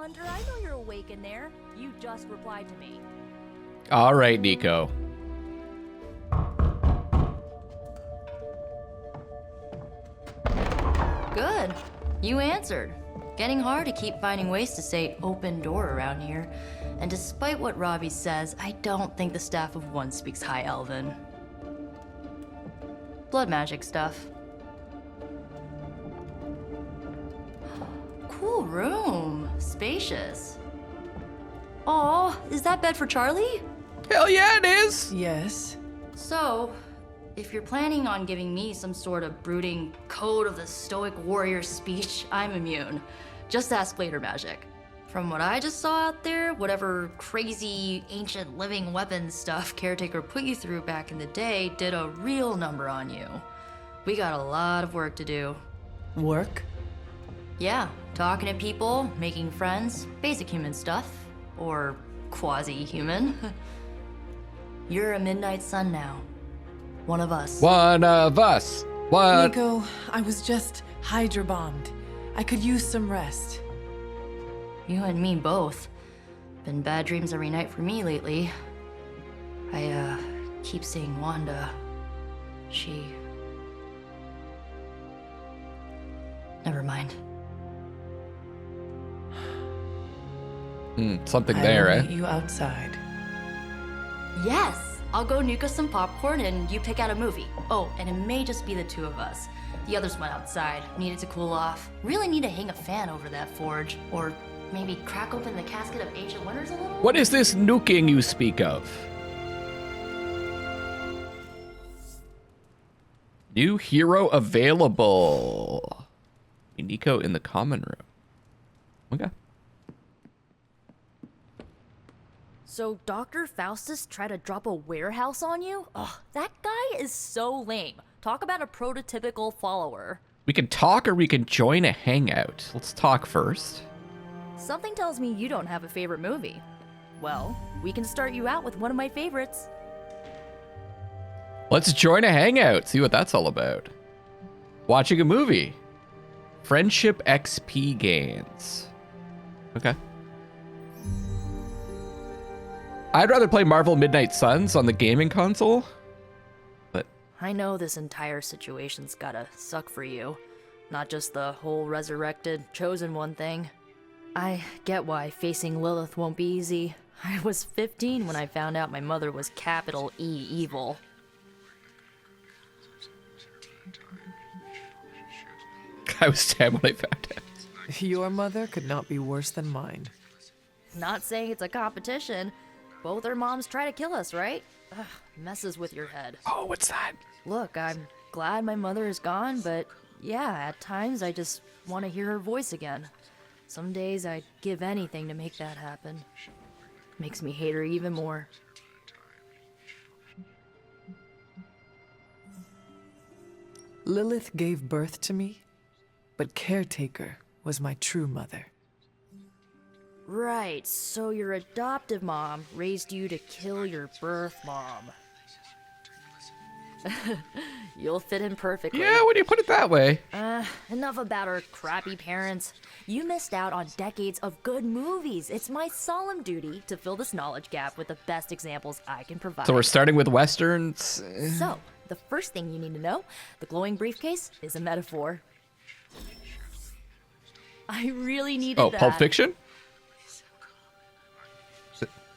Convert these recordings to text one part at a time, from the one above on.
Hunter, I know you're awake in there. You just replied to me. All right, Nico. Good. You answered. Getting hard to keep finding ways to say open door around here. And despite what Robbie says, I don't think the staff of one speaks High Elven. Blood magic stuff. Cool room. Spacious. Aw, is that bed for Charlie? Hell yeah, it is. Yes. So, if you're planning on giving me some sort of brooding code of the stoic warrior speech, I'm immune. Just ask later, magic. From what I just saw out there, whatever crazy ancient living weapons stuff Caretaker put you through back in the day did a real number on you. We got a lot of work to do. Work? Yeah, talking to people, making friends, basic human stuff. Or quasi-human. You're a midnight sun now. One of us. One of us. What? Nico, I was just hydro bombed. I could use some rest. You and me both. Been bad dreams every night for me lately. I, keep seeing Wanda. She... Never mind. Something I there, will eh? meet you outside. Yes! I'll go nuke us some popcorn and you pick out a movie. Oh, and it may just be the two of us. The others went outside, needed to cool off. Really need to hang a fan over that forge. Or maybe crack open the casket of ancient wonders a little? What is this nuking you speak of? New hero available. Nico in the common room. Okay. So Dr. Faustus tried to drop a warehouse on you? Ugh, that guy is so lame. Talk about a prototypical follower. We can talk or we can join a hangout. Let's talk first. Something tells me you don't have a favorite movie. Well, we can start you out with one of my favorites. Let's join a hangout. See what that's all about. Watching a movie. Friendship XP gains. Okay. I'd rather play Marvel Midnight Suns on the gaming console. But I know this entire situation's gotta suck for you. Not just the whole resurrected, chosen one thing. I get why facing Lilith won't be easy. I was 15 when I found out my mother was capital E evil. I was 10 when I found out. Your mother could not be worse than mine. Not saying it's a competition. Both our moms try to kill us, right? Ugh, messes with your head. Oh, what's that? Look, I'm glad my mother is gone, but yeah, at times I just want to hear her voice again. Some days I'd give anything to make that happen. Makes me hate her even more. Lilith gave birth to me, but Caretaker was my true mother. Right, so your adoptive mom raised you to kill your birth mom. You'll fit in perfectly. Yeah, when you put it that way. Enough about our crappy parents. You missed out on decades of good movies. It's my solemn duty to fill this knowledge gap with the best examples I can provide. So we're starting with Westerns. So, the first thing you need to know, the glowing briefcase is a metaphor. I really needed Oh, that. Pulp Fiction?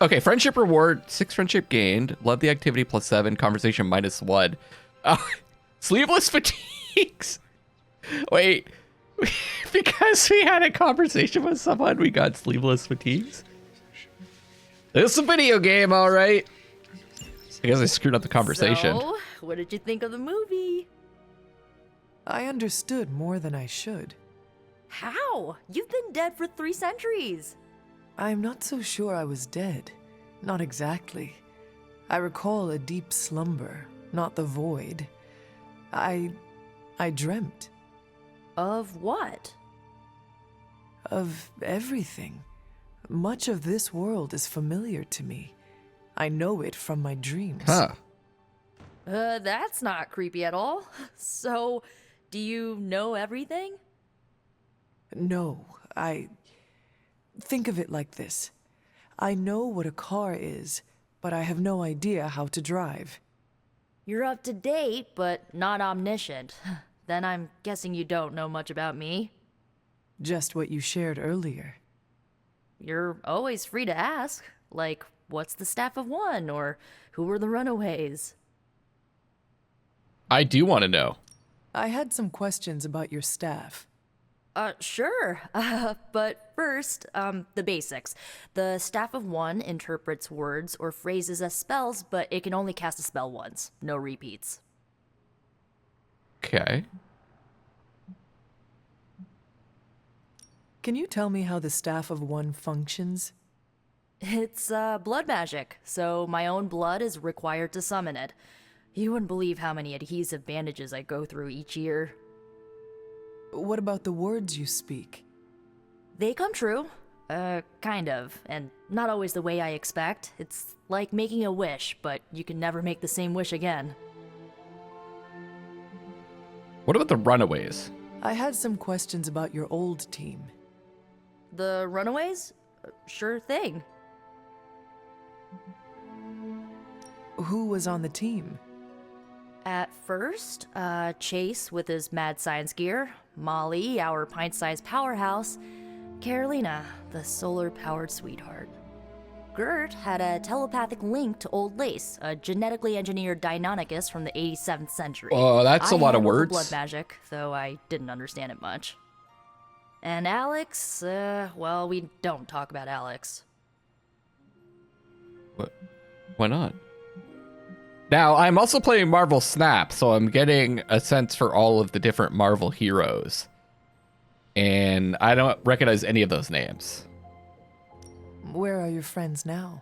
Okay, friendship reward, 6 friendship gained. Love the activity +7, conversation -1. Sleeveless fatigues. Wait, because we had a conversation with someone, we got sleeveless fatigues? It's a video game, all right. I guess I screwed up the conversation. So, what did you think of the movie? I understood more than I should. How? You've been dead for 3 centuries. I'm not so sure I was dead. Not exactly. I recall a deep slumber, not the void. I dreamt. Of what? Of everything. Much of this world is familiar to me. I know it from my dreams. Huh. That's not creepy at all. So, do you know everything? No, Think of it like this. I know what a car is, but I have no idea how to drive. You're up to date, but not omniscient. Then I'm guessing you don't know much about me. Just what you shared earlier. You're always free to ask. Like, what's the staff of one? Or who were the runaways? I do want to know. I had some questions about your staff. Sure. But first, the basics. The staff of one interprets words or phrases as spells, but it can only cast a spell once. No repeats. Okay. Can you tell me how the staff of one functions? It's, blood magic, so my own blood is required to summon it. You wouldn't believe how many adhesive bandages I go through each year. What about the words you speak? They come true. Kind of. And not always the way I expect. It's like making a wish, but you can never make the same wish again. What about the runaways? I had some questions about your old team. The runaways? Sure thing. Who was on the team? At first, Chase with his mad science gear, Molly, our pint-sized powerhouse, Carolina, the solar-powered sweetheart. Gert had a telepathic link to Old Lace, a genetically engineered Deinonychus from the 87th century. Oh, that's a lot of handled the words. blood magic, though I didn't understand it much. And Alex, well, we don't talk about Alex. What? Why not? Now, I'm also playing Marvel Snap, so I'm getting a sense for all of the different Marvel heroes. And I don't recognize any of those names. Where are your friends now?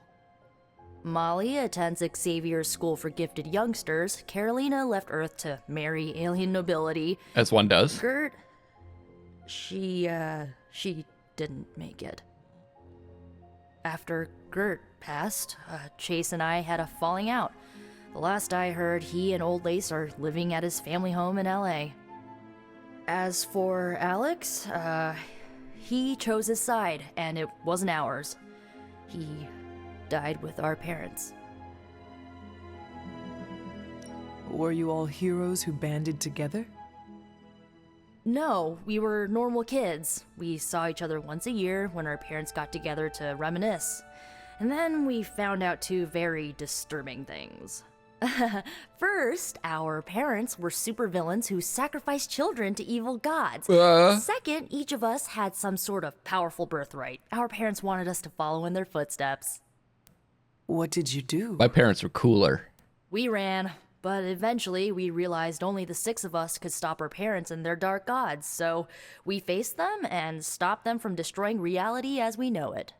Molly attends Xavier's School for Gifted Youngsters. Carolina left Earth to marry alien nobility. As one does. Gert, she didn't make it. After Gert passed, Chase and I had a falling out. The last I heard, he and Old Lace are living at his family home in LA. As for Alex, he chose his side, and it wasn't ours. He died with our parents. Were you all heroes who banded together? No, we were normal kids. We saw each other once a year when our parents got together to reminisce. And then we found out two very disturbing things. First, our parents were supervillains who sacrificed children to evil gods. Second, each of us had some sort of powerful birthright. Our parents wanted us to follow in their footsteps. What did you do? My parents were cooler. We ran, but eventually we realized only the six of us could stop our parents and their dark gods, so we faced them and stopped them from destroying reality as we know it.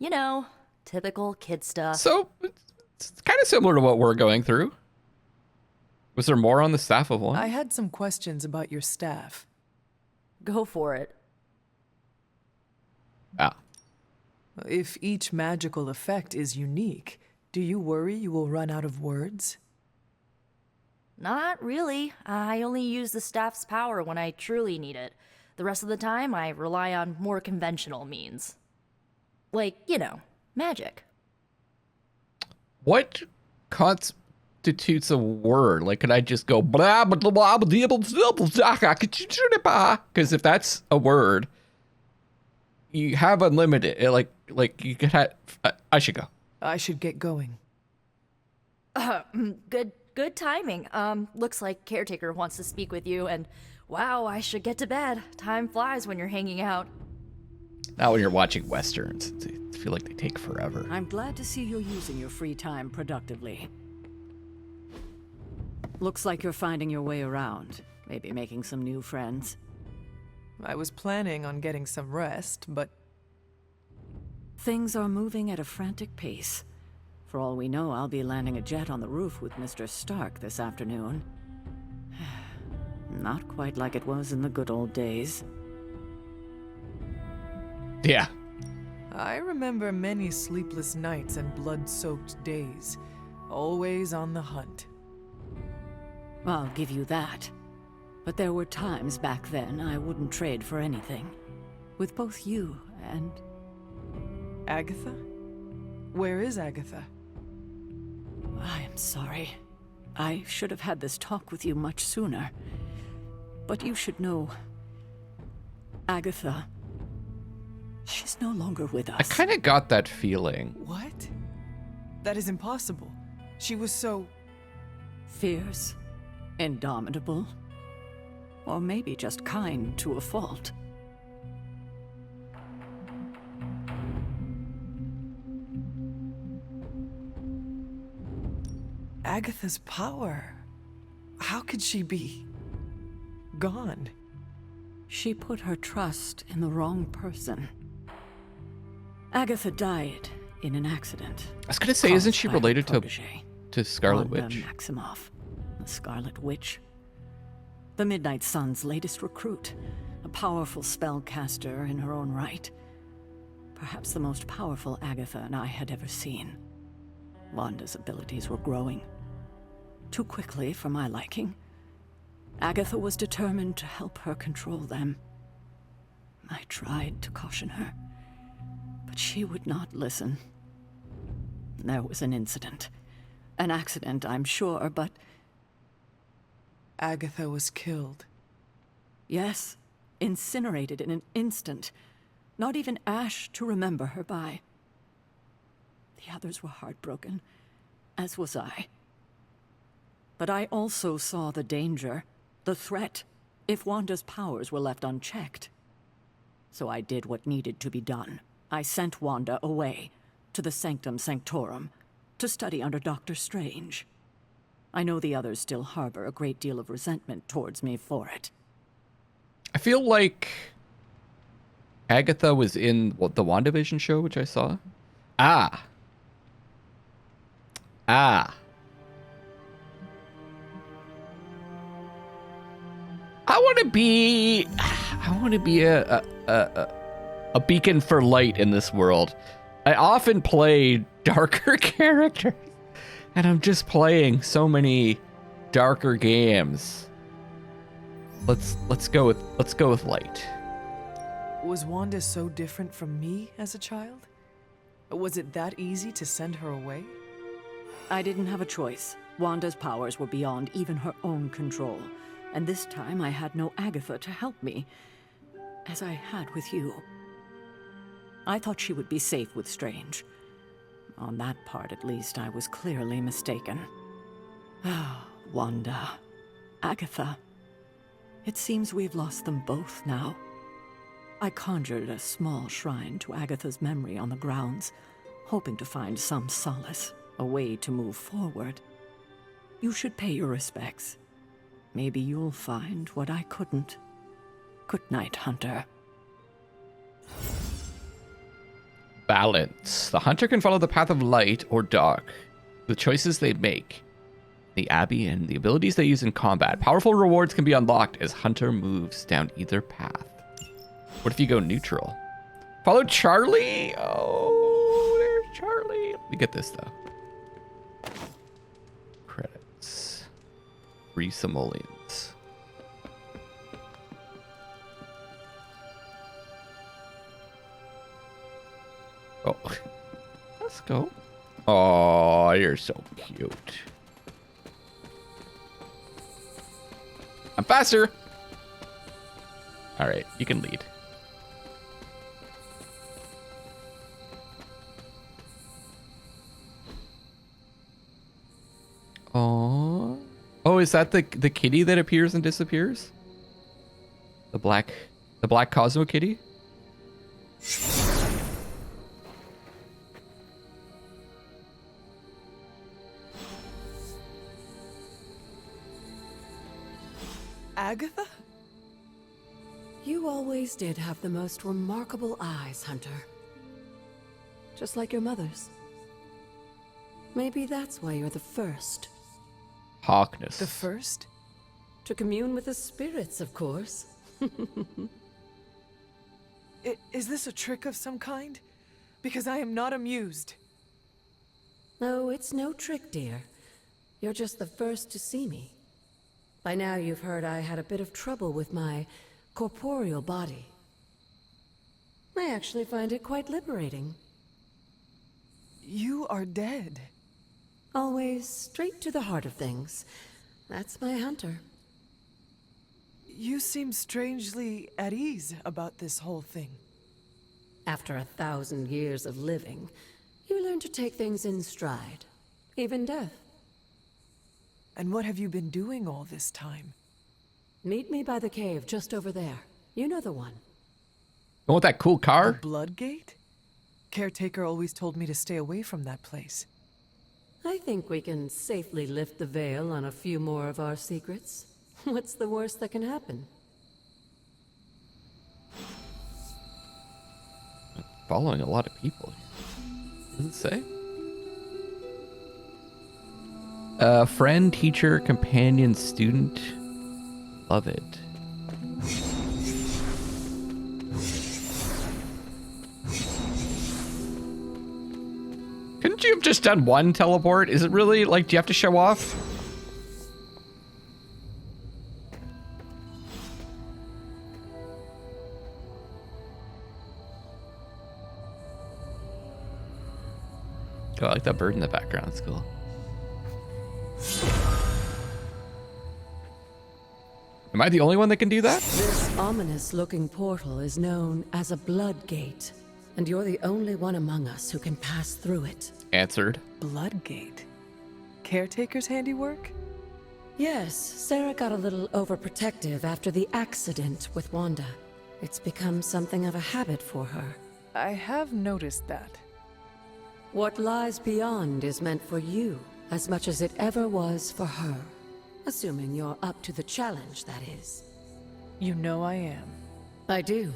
You know, typical kid stuff. So, it's kind of similar to what we're going through. Was there more on the staff of one? I had some questions about your staff. Go for it. Ah. If each magical effect is unique, do you worry you will run out of words? Not really. I only use the staff's power when I truly need it. The rest of the time, I rely on more conventional means. Like, you know, magic. What constitutes a word? Like, could I just go blah blah blah blah blah? Because if that's a word, you have unlimited. Like you could have. I should go. I should get going. Good timing. Looks like Caretaker wants to speak with you, and wow, I should get to bed. Time flies when you're hanging out. Not when you're watching westerns. I feel like they take forever. I'm glad to see you're using your free time productively. Looks like you're finding your way around. Maybe making some new friends. I was planning on getting some rest, but Things are moving at a frantic pace. For all we know, I'll be landing a jet on the roof with Mr. Stark this afternoon. Not quite like it was in the good old days. Yeah. I remember many sleepless nights and blood-soaked days. Always on the hunt. I'll give you that. But there were times back then I wouldn't trade for anything. With both you and Agatha? Where is Agatha? I am sorry. I should have had this talk with you much sooner. But you should know... Agatha... She's no longer with us. I kind of got that feeling. What? That is impossible. She was so... Fierce, indomitable, or maybe just kind to a fault. Agatha's power. How could she be... gone? She put her trust in the wrong person. Agatha died in an accident. I was gonna say, isn't she caused by her related protégé, to Scarlet Wanda Witch? Maximoff, the Scarlet Witch. The Midnight Sun's latest recruit, a powerful spellcaster in her own right. Perhaps the most powerful Agatha and I had ever seen. Wanda's abilities were growing. Too quickly for my liking. Agatha was determined to help her control them. I tried to caution her, but she would not listen. There was an incident. An accident, I'm sure, but... Agatha was killed. Yes, incinerated in an instant. Not even ash to remember her by. The others were heartbroken, as was I. But I also saw the danger, the threat, if Wanda's powers were left unchecked. So I did what needed to be done. I sent Wanda away, to the Sanctum Sanctorum, to study under Doctor Strange. I know the others still harbor a great deal of resentment towards me for it. I feel like Agatha was in the WandaVision show, which I saw. Ah. I want to be a beacon for light in this world. I often play darker characters, and I'm just playing so many darker games. Let's go with light. Was Wanda so different from me as a child? Was it that easy to send her away? I didn't have a choice. Wanda's powers were beyond even her own control. And this time I had no Agatha to help me, as I had with you. I thought she would be safe with Strange. On that part, at least, I was clearly mistaken. Ah, Wanda. Agatha. It seems we've lost them both now. I conjured a small shrine to Agatha's memory on the grounds, hoping to find some solace, a way to move forward. You should pay your respects. Maybe you'll find what I couldn't. Good night, Hunter. Balance. The hunter can follow the path of light or dark. The choices they make, the Abbey, and the abilities they use in combat. Powerful rewards can be unlocked as hunter moves down either path. What if you go neutral? Follow Charlie? Oh, there's Charlie. Let me get this, though. Credits. 3 simoleons. Oh, let's go. Oh, you're so cute. I'm faster. All right, you can lead. Oh, is that the kitty that appears and disappears? The black Cosmo kitty? Agatha? You always did have the most remarkable eyes, Hunter. Just like your mother's. Maybe that's why you're the first. Hawkness. The first? To commune with the spirits, of course. Is this a trick of some kind? Because I am not amused. No, it's no trick, dear. You're just the first to see me. By now you've heard I had a bit of trouble with my corporeal body. I actually find it quite liberating. You are dead. Always straight to the heart of things. That's my hunter. You seem strangely at ease about this whole thing. After 1,000 years of living, you learn to take things in stride. Even death. And what have you been doing all this time? Meet me by the cave just over there. You know the one. You want that cool car? The Bloodgate? Caretaker always told me to stay away from that place. I think we can safely lift the veil on a few more of our secrets. What's the worst that can happen? Following a lot of people. Does it say? Friend, teacher, companion, student. Love it. Couldn't you have just done one teleport? Is it really, like, do you have to show off? Oh, I like that bird in the background. It's cool. Am I the only one that can do that? This ominous-looking portal is known as a blood gate, and you're the only one among us who can pass through it. Answered. Bloodgate? Caretaker's handiwork? Yes, Sarah got a little overprotective after the accident with Wanda. It's become something of a habit for her. I have noticed that. What lies beyond is meant for you as much as it ever was for her. Assuming you're up to the challenge, that is. You know I am. I do.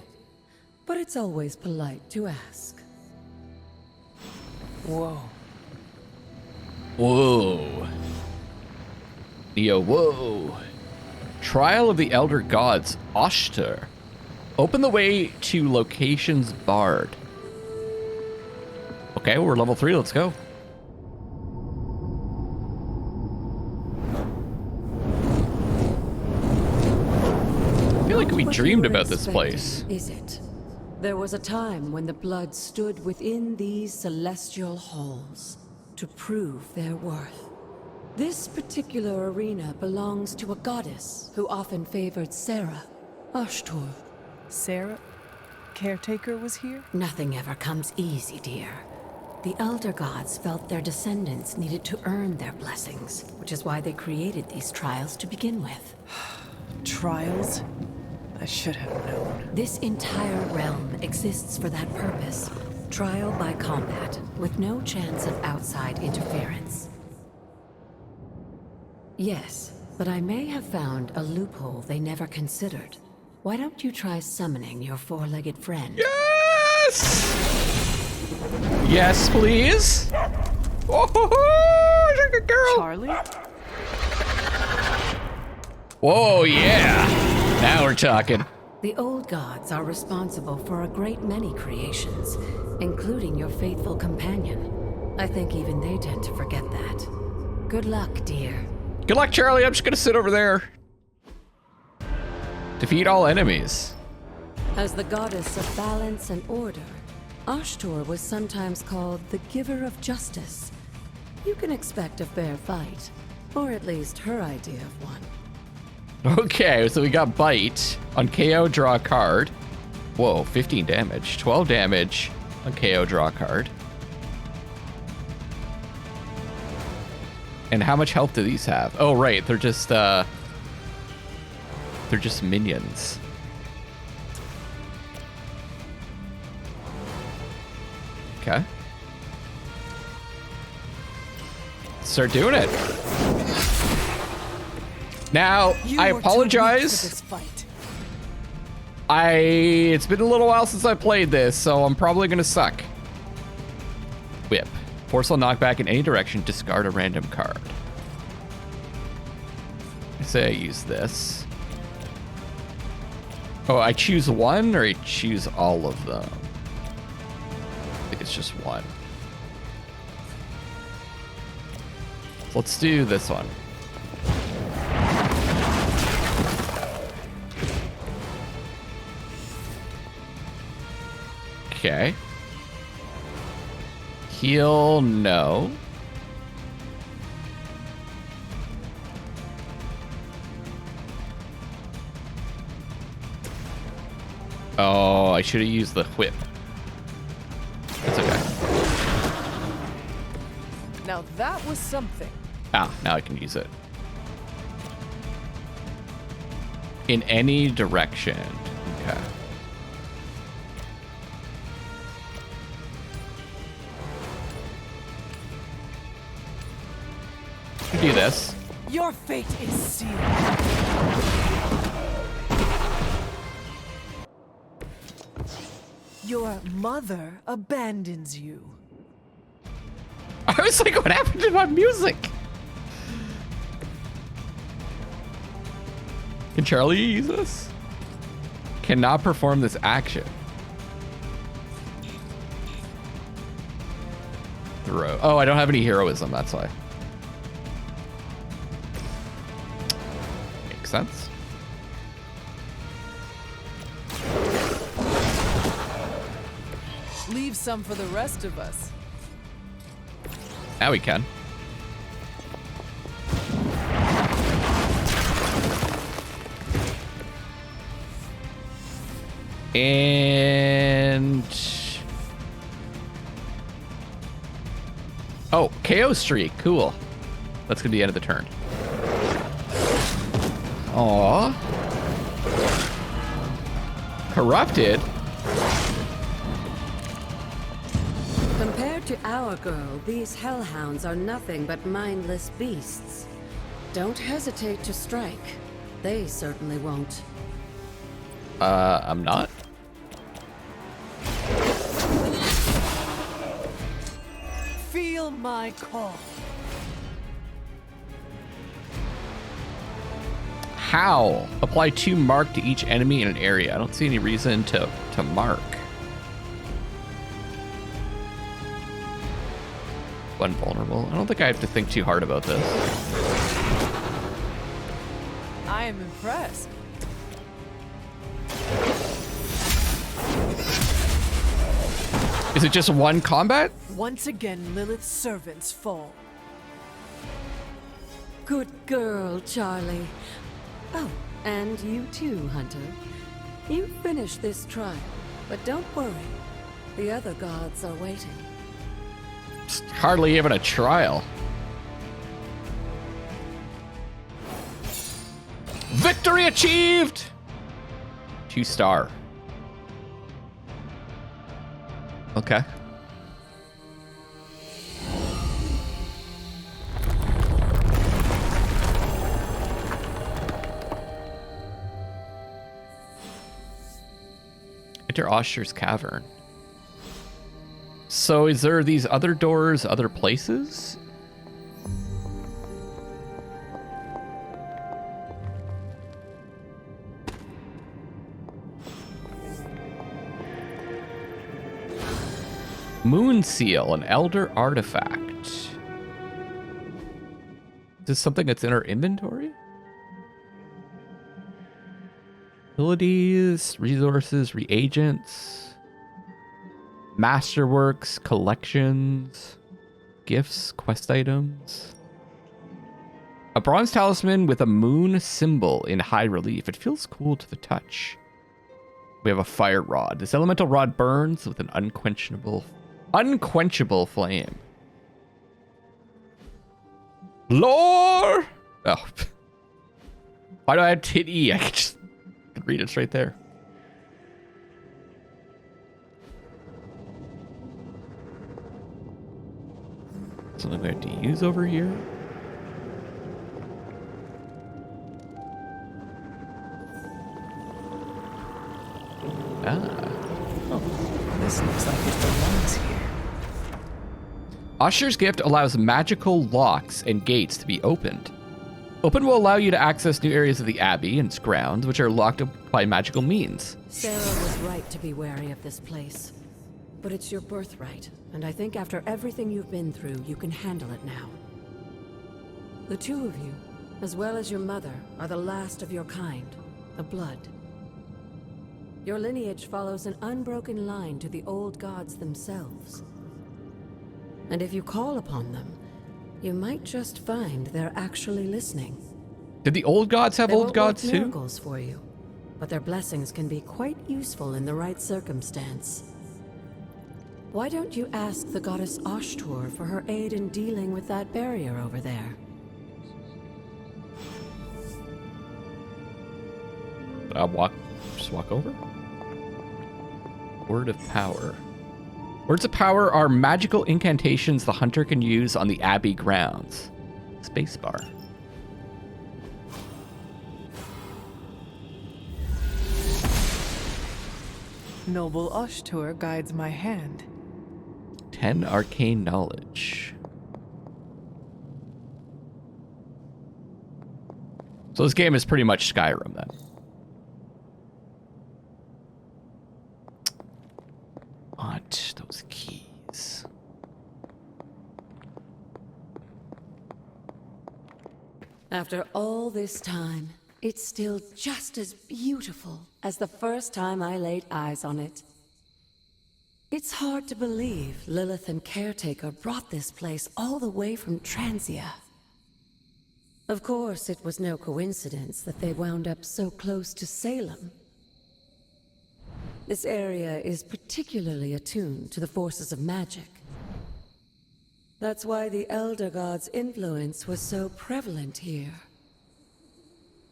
But it's always polite to ask. Whoa. Whoa. Neo, whoa. Trial of the Elder Gods, Oshter. Open the way to locations barred. Okay, we're level 3, let's go. I feel like we dreamed about this place. Is it? There was a time when the blood stood within these celestial halls to prove their worth. This particular arena belongs to a goddess who often favored Sarah, Ashtor. Sarah? Caretaker was here? Nothing ever comes easy, dear. The Elder Gods felt their descendants needed to earn their blessings, which is why they created these trials to begin with. Trials? I should have known. This entire realm exists for that purpose. Trial by combat, with no chance of outside interference. Yes, but I may have found a loophole they never considered. Why don't you try summoning your four-legged friend? Yes! Yes, please. Oh, she's a good girl. Charlie? Whoa, yeah. Now we're talking. The old gods are responsible for a great many creations, including your faithful companion. I think even they tend to forget that. Good luck, dear. Good luck, Charlie. I'm just gonna sit over there. Defeat all enemies. As the goddess of balance and order, Ashtor was sometimes called the giver of justice. You can expect a fair fight, or at least her idea of one. Okay, so we got Bite. On KO, draw a card. Whoa, 15 damage. 12 damage. On KO, draw a card. And how much health do these have? Oh, right, they're just minions. Okay. Start doing it. Now, I apologize. It's been a little while since I played this, so I'm probably gonna suck. Whip. Forceful knockback in any direction, discard a random card. I say I use this. Oh, I choose one or I choose all of them? I think it's just one. Let's do this one. Okay. Heal, no. Oh, I should have used the whip. That's okay. Now that was something. Ah, now I can use it. In any direction. Okay. Do this. Your fate is sealed. Your mother abandons you. I was like, what happened to my music? Can Charlie use this? Cannot perform this action. Throw. Oh, I don't have any heroism, that's why. Makes sense. Leave some for the rest of us. Now we can. And... oh, KO streak. Cool. That's going to be the end of the turn. Aww. Corrupted? Compared to our girl, these hellhounds are nothing but mindless beasts. Don't hesitate to strike. They certainly won't. I'm not. Feel my call. How? Apply 2 mark to each enemy in an area. I don't see any reason to mark. One vulnerable. I don't think I have to think too hard about this. I am impressed. Is it just one combat? Once again, Lilith's servants fall. Good girl, Charlie. Oh, and you too, Hunter. You finished this trial, but don't worry. The other gods are waiting. It's hardly even a trial. Victory achieved! 2-star. Okay. Enter Oshter's Cavern. So is there these other doors, other places? Moon Seal, an elder artifact. Is this something that's in our inventory? Abilities, resources, reagents, masterworks, collections, gifts, quest items. A bronze talisman with a moon symbol in high relief. It feels cool to the touch. We have a fire rod. This elemental rod burns with an unquenchable flame. Lore! Oh. Why do I have to hit E? I could read it straight there. Something we have to use over here? Ah. Oh. This looks like it belongs here. Usher's Gift allows magical locks and gates to be opened. Open will allow you to access new areas of the Abbey and its grounds, which are locked up by magical means. Sarah was right to be wary of this place. But it's your birthright, and I think after everything you've been through, you can handle it now. The two of you, as well as your mother, are the last of your kind, the Blood. Your lineage follows an unbroken line to the old gods themselves. And if you call upon them, you might just find they're actually listening. Did the old gods have They old won't gods work too? miracles for you, but their blessings can be quite useful in the right circumstance. Why don't you ask the goddess Ashtur for her aid in dealing with that barrier over there? Just walk over. Word of power. Words of power are magical incantations the hunter can use on the abbey grounds. Spacebar. Noble Ashtur guides my hand. 10 arcane knowledge. So this game is pretty much Skyrim then. Want those keys. After all this time, it's still just as beautiful as the first time I laid eyes on it. It's hard to believe Lilith and Caretaker brought this place all the way from Transia. Of course, it was no coincidence that they wound up so close to Salem. This area is particularly attuned to the forces of magic. That's why the Elder God's influence was so prevalent here.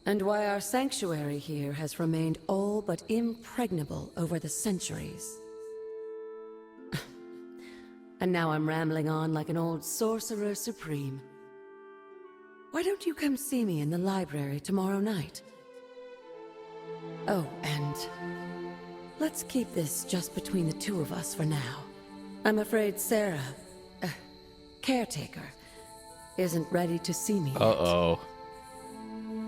And why our sanctuary here has remained all but impregnable over the centuries. And now I'm rambling on like an old sorcerer supreme. Why don't you come see me in the library tomorrow night? Oh, and let's keep this just between the two of us for now. I'm afraid Sarah, Caretaker, isn't ready to see me yet. Uh-oh.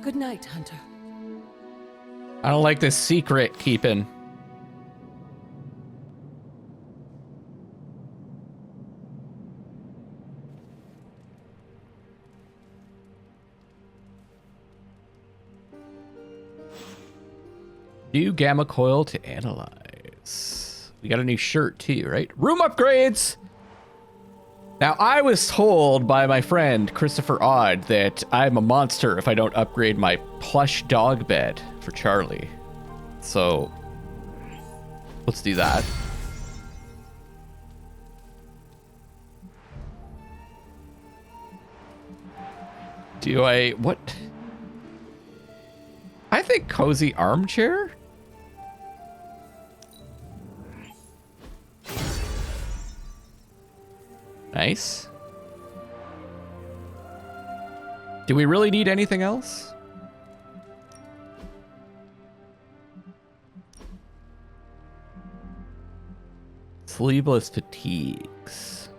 Good night, Hunter. I don't like this secret keeping. New gamma coil to analyze. We got a new shirt too, right? Room upgrades! Now, I was told by my friend Christopher Odd that I'm a monster if I don't upgrade my plush dog bed for Charlie. So, let's do that. Do I... what? I think cozy armchair? Nice. Do we really need anything else? Sleeveless fatigues.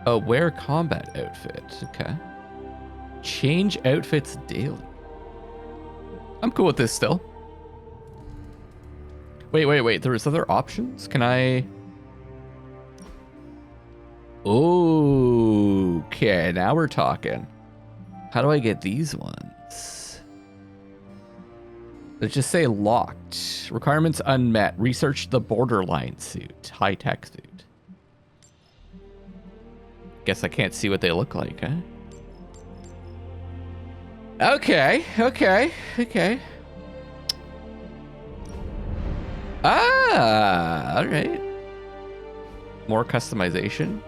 Oh, wear combat outfit. Okay. Change outfits daily. I'm cool with this still. Wait. There's other options? Can I... Okay, now we're talking. How do I get these ones? Let's just say locked. Requirements unmet. Research the borderline suit. High-tech suit. Guess I can't see what they look like, huh? Okay. Ah, all right. More customization.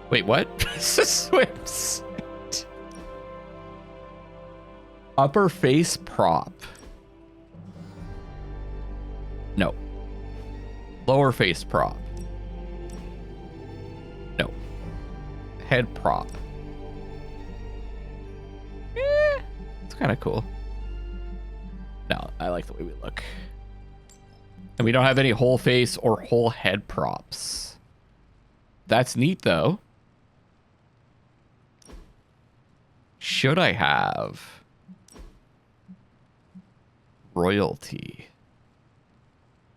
Wait, what? Swimsuit. Upper face prop. No. Lower face prop. No. Head prop. It's kind of cool. No, I like the way we look. And we don't have any whole face or whole head props. That's neat, though. Should I have royalty?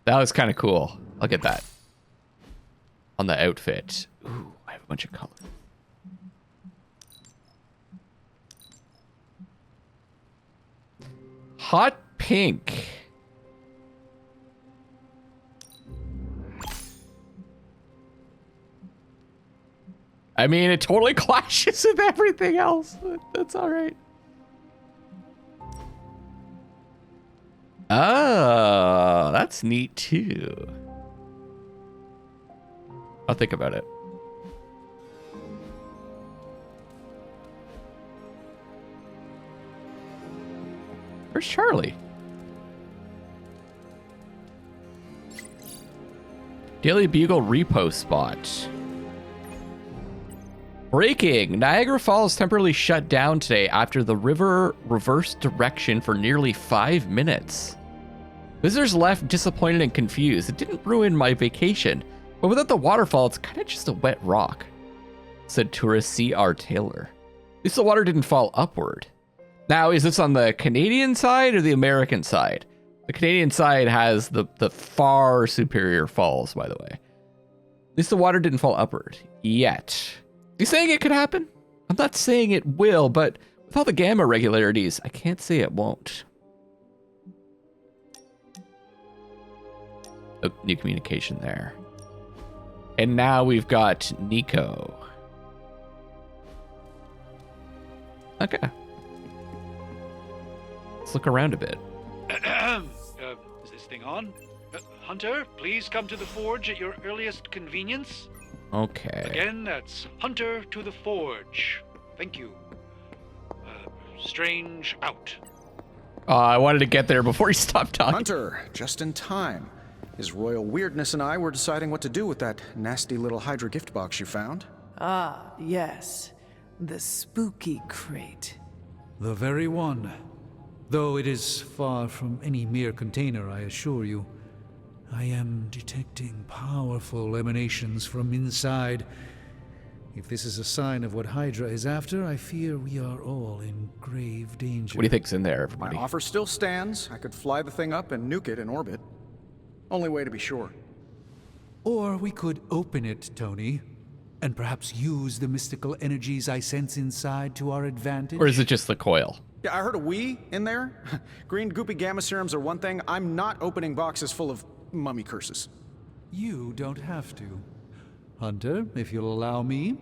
That was kind of cool. I'll get that on the outfit. Ooh, I have a bunch of colors. Hot pink. I mean, it totally clashes with everything else, but that's all right. Oh, that's neat too. I'll think about it. Where's Charlie? Daily Bugle repost spot. Breaking! Niagara Falls temporarily shut down today after the river reversed direction for nearly 5 minutes. Visitors left disappointed and confused. It didn't ruin my vacation, but without the waterfall, it's kind of just a wet rock, said tourist C.R. Taylor. At least the water didn't fall upward. Now, is this on the Canadian side or the American side? The Canadian side has the far superior falls, by the way. At least the water didn't fall upward yet. You saying it could happen? I'm not saying it will, but with all the gamma regularities, I can't say it won't. Oh, new communication there. And now we've got Nico. Okay. Let's look around a bit. Is this thing on? Hunter, please come to the forge at your earliest convenience. Okay. Again, that's Hunter to the forge. Thank you. Strange out. I wanted to get there before he stopped talking. Hunter, just in time. His royal weirdness and I were deciding what to do with that nasty little Hydra gift box you found. Ah, yes. The spooky crate. The very one. Though it is far from any mere container, I assure you. I am detecting powerful emanations from inside. If this is a sign of what Hydra is after, I fear we are all in grave danger. What do you think's in there, everybody? My offer still stands. I could fly the thing up and nuke it in orbit. Only way to be sure. Or we could open it, Tony, and perhaps use the mystical energies I sense inside to our advantage. Or is it just the coil? Yeah, I heard a "we" in there. Green goopy gamma serums are one thing. I'm not opening boxes full of mummy curses. You don't have to. Hunter, if you'll allow me.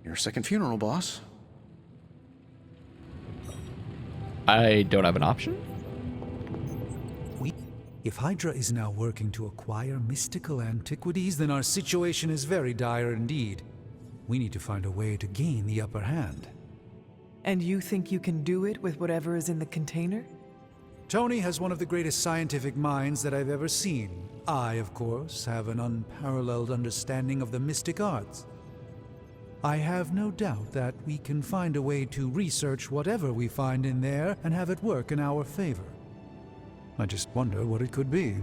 Your second funeral, boss. I don't have an option? If Hydra is now working to acquire mystical antiquities, then our situation is very dire indeed. We need to find a way to gain the upper hand. And you think you can do it with whatever is in the container? Tony has one of the greatest scientific minds that I've ever seen. I, of course, have an unparalleled understanding of the mystic arts. I have no doubt that we can find a way to research whatever we find in there and have it work in our favor. I just wonder what it could be.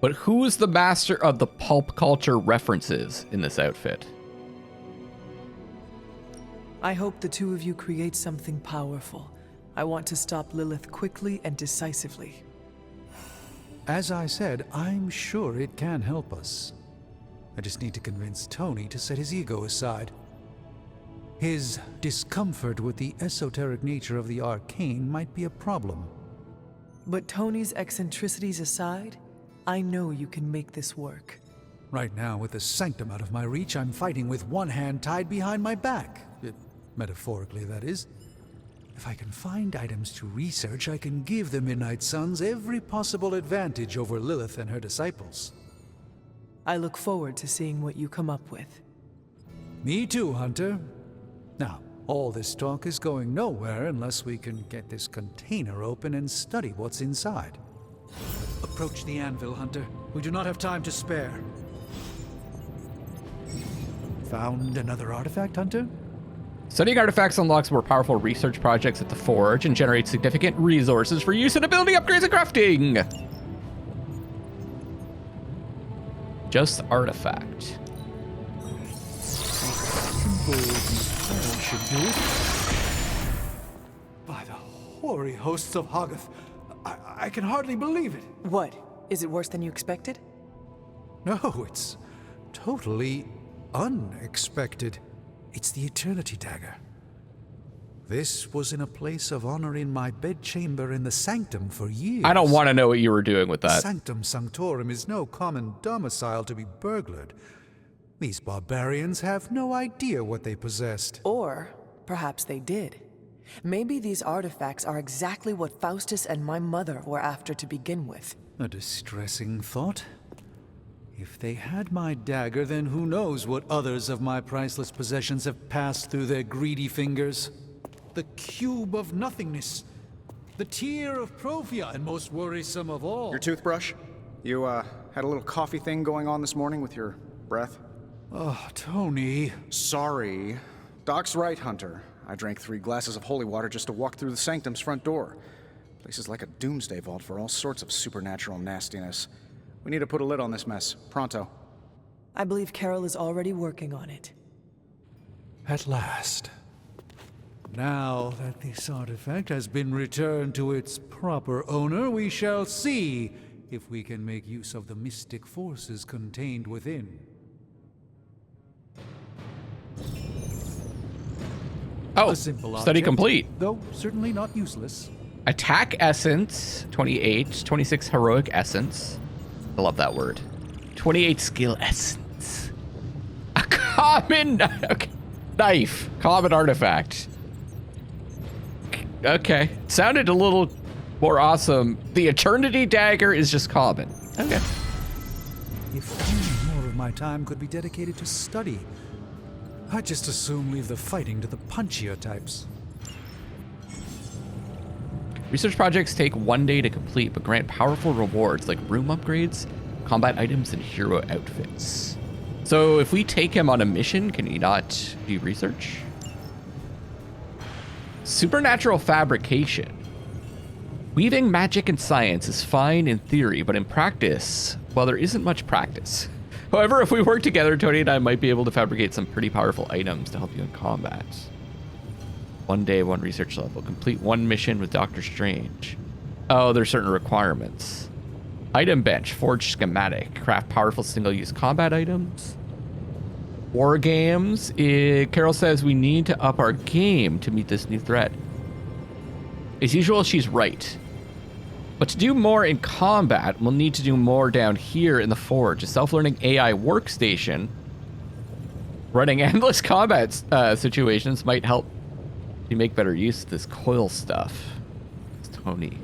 But who is the master of the pulp culture references in this outfit? I hope the two of you create something powerful. I want to stop Lilith quickly and decisively. As I said, I'm sure it can help us. I just need to convince Tony to set his ego aside. His discomfort with the esoteric nature of the arcane might be a problem. But Tony's eccentricities aside, I know you can make this work. Right now, with the sanctum out of my reach, I'm fighting with one hand tied behind my back. Metaphorically, that is. If I can find items to research, I can give the Midnight Suns every possible advantage over Lilith and her disciples. I look forward to seeing what you come up with. Me too, Hunter. Now, all this talk is going nowhere unless we can get this container open and study what's inside. Approach the anvil, Hunter. We do not have time to spare. Found another artifact, Hunter? Studying artifacts unlocks more powerful research projects at the Forge and generates significant resources for use in ability upgrades and crafting. Just artifact. Should do it. By the hoary hosts of Hoggoth, I can hardly believe it. What? Is it worse than you expected? No, it's totally unexpected. It's the Eternity Dagger. This was in a place of honor in my bedchamber in the Sanctum for years. I don't want to know what you were doing with that. Sanctum Sanctorum is no common domicile to be burglared. These barbarians have no idea what they possessed. Or perhaps they did. Maybe these artifacts are exactly what Faustus and my mother were after to begin with. A distressing thought. If they had my dagger, then who knows what others of my priceless possessions have passed through their greedy fingers. The cube of nothingness. The tear of Profia, and most worrisome of all. Your toothbrush? You, had a little coffee thing going on this morning with your breath? Oh, Tony. Sorry. Doc's right, Hunter. I drank 3 glasses of holy water just to walk through the sanctum's front door. Place is like a doomsday vault for all sorts of supernatural nastiness. We need to put a lid on this mess. Pronto. I believe Carol is already working on it. At last. Now that this artifact has been returned to its proper owner, we shall see if we can make use of the mystic forces contained within. Oh, A simple study object, complete. though certainly not useless. Attack essence, 28, 26 heroic essence. I love that word. 28 skill essence. A common knife, common artifact. Okay, sounded a little more awesome. The Eternity Dagger is just common. Okay. If only more of my time could be dedicated to study. I'd just as soon leave the fighting to the punchier types. Research projects take 1 day to complete, but grant powerful rewards like room upgrades, combat items, and hero outfits. So if we take him on a mission, can he not do research? Supernatural fabrication. Weaving magic and science is fine in theory, but in practice, well, there isn't much practice. However, if we work together, Tony and I might be able to fabricate some pretty powerful items to help you in combat. 1 day, 1 research level. Complete 1 mission with Doctor Strange. Oh, there's certain requirements. Item bench, forge schematic, craft powerful single-use combat items. War games. Carol says we need to up our game to meet this new threat. As usual, she's right. But to do more in combat, we'll need to do more down here in the forge. A self-learning AI workstation running endless combat situations might help you make better use of this coil stuff. It's Tony.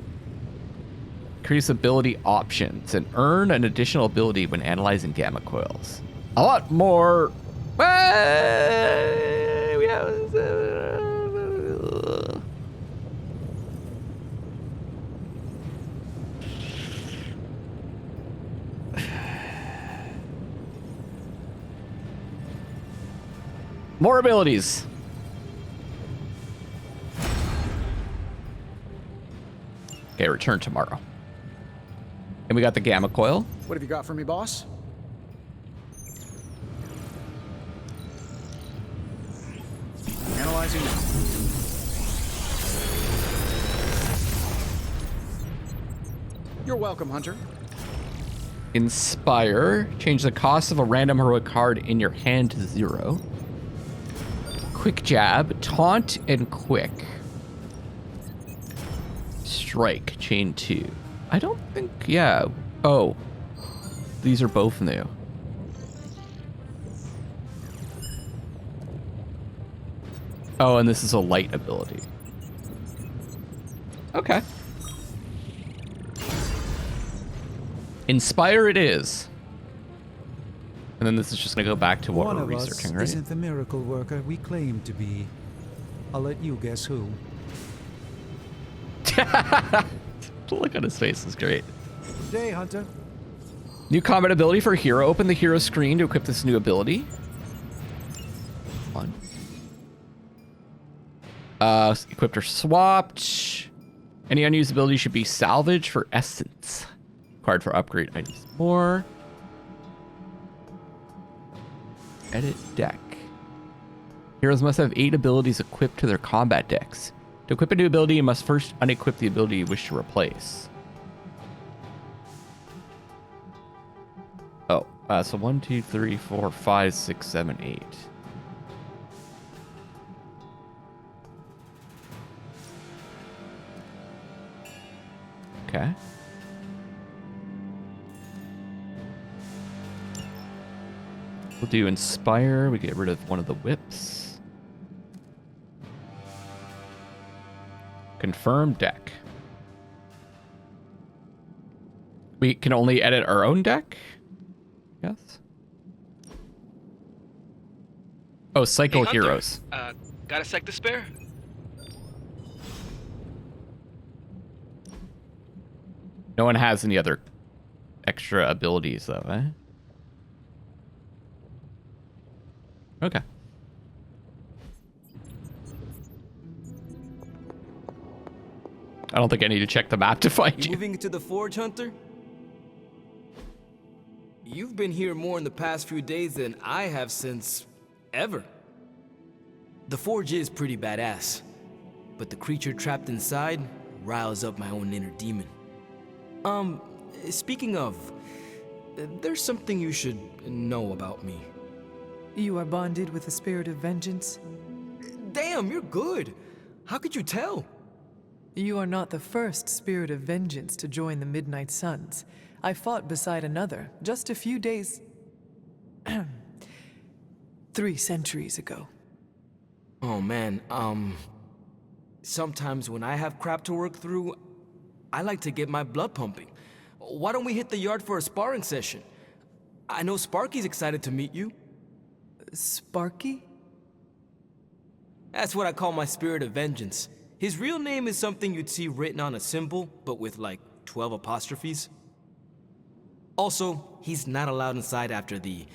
Increase ability options and earn an additional ability when analyzing gamma coils. A lot more. More abilities. Okay, return tomorrow. And we got the gamma coil. What have you got for me, boss? Analyzing now. You're welcome, Hunter. Inspire. Change the cost of a random heroic card in your hand to 0. Quick jab. Taunt and quick. Strike. Chain 2. I don't think... Yeah. Oh. These are both new. Oh, and this is a light ability. Okay. Inspire it is. And then this is just going to go back to what One we're of researching, us right? isn't the miracle worker we claim to be. I'll let you guess who. The look on his face is great. Good day, Hunter. New combat ability for a hero. Open the hero screen to equip this new ability. 1. Equipped or swapped. Any unused ability should be salvaged for essence. Required for upgrade items. More. Edit deck. Heroes must have 8 abilities equipped to their combat decks. To equip a new ability, you must first unequip the ability you wish to replace. Oh, so 1, 2, 3, 4, 5, 6, 7, 8. Okay. We'll do Inspire. We get rid of one of the whips. Confirm deck. We can only edit our own deck? Yes. Oh, Cycle Hey, Hunter. Heroes. Got a sec to spare? No one has any other extra abilities, though, eh? Okay. I don't think I need to check the map to find you. Moving to the Forge, Hunter? You've been here more in the past few days than I have since ever. The Forge is pretty badass, but the creature trapped inside riles up my own inner demon. Speaking of, there's something you should know about me. You are bonded with the spirit of vengeance? Damn, you're good. How could you tell? You are not the first spirit of vengeance to join the Midnight Suns. I fought beside another just a few days... 3 centuries ago. Oh man, sometimes when I have crap to work through, I like to get my blood pumping. Why don't we hit the yard for a sparring session? I know Sparky's excited to meet you. Sparky? That's what I call my spirit of vengeance. His real name is something you'd see written on a symbol, but with like 12 apostrophes. Also, he's not allowed inside after the